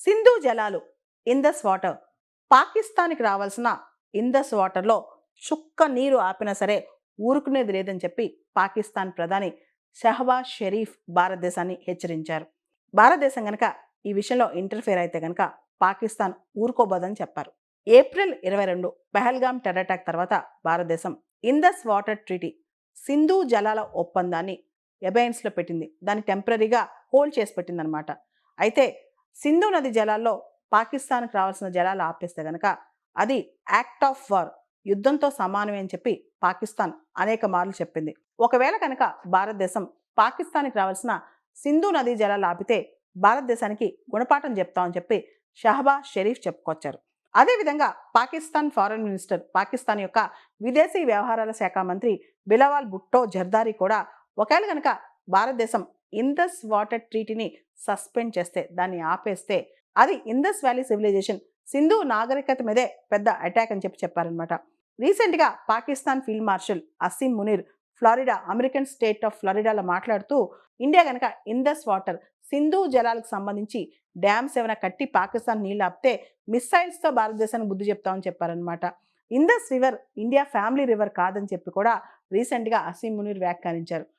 సింధు జలాలు ఇందస్ వాటర్ పాకిస్తాన్కి రావాల్సిన ఇందస్ వాటర్లో చుక్క నీరు ఆపినా సరే ఊరుకునేది లేదని చెప్పి పాకిస్తాన్ ప్రధాని షహబాజ్ షరీఫ్ భారతదేశాన్ని హెచ్చరించారు. భారతదేశం గనక ఈ విషయంలో ఇంటర్ఫేర్ అయితే గనక పాకిస్తాన్ ఊరుకోబోదని చెప్పారు. ఏప్రిల్ 22 పెహల్గాం టెర్రర్ అటాక్ తర్వాత భారతదేశం ఇందస్ వాటర్ ట్రీటీ సింధు జలాల ఒప్పందాన్ని ఎబైన్స్లో పెట్టింది. దాన్ని టెంపరీగా హోల్డ్ చేసి పెట్టిందనమాట. అయితే సింధు నది జలాల్లో పాకిస్తాన్కి రావాల్సిన జలాలు ఆపేస్తే గనక అది యాక్ట్ ఆఫ్ వార్, యుద్ధంతో సమానమే అని చెప్పి పాకిస్తాన్ అనేక మార్లు చెప్పింది. ఒకవేళ కనుక భారతదేశం పాకిస్తాన్కి రావాల్సిన సింధు నదీ జలాలు ఆపితే భారతదేశానికి గుణపాఠం చెప్తామని చెప్పి షహబాజ్ షరీఫ్ చెప్పుకొచ్చారు. అదేవిధంగా పాకిస్తాన్ ఫారెన్ మినిస్టర్, పాకిస్తాన్ యొక్క విదేశీ వ్యవహారాల శాఖ మంత్రి బిలవాల్ భుట్టో జర్దారీ కూడా ఒకవేళ కనుక భారతదేశం ఇందస్ వాటర్ ట్రీటీని సస్పెండ్ చేస్తే, దాన్ని ఆపేస్తే అది ఇందస్ వ్యాలీ సివిలైజేషన్, సింధు నాగరికత మీదే పెద్ద అటాక్ అని చెప్పి చెప్పారనమాట. రీసెంట్గా Pakistan field marshal Asim Munir Florida, American state of ఫ్లారిడాలో మాట్లాడుతూ ఇండియా కనుక ఇందస్ వాటర్, సింధు జలాలకు సంబంధించి డ్యామ్స్ ఏమైనా కట్టి పాకిస్తాన్ నీళ్ళు ఆపితే మిస్సైల్స్తో భారతదేశానికి బుద్ధి చెప్తామని చెప్పారనమాట. ఇందస్ రివర్ ఇండియా ఫ్యామిలీ రివర్ కాదని చెప్పి కూడా రీసెంట్గా అసీం మునీర్ వ్యాఖ్యానించారు.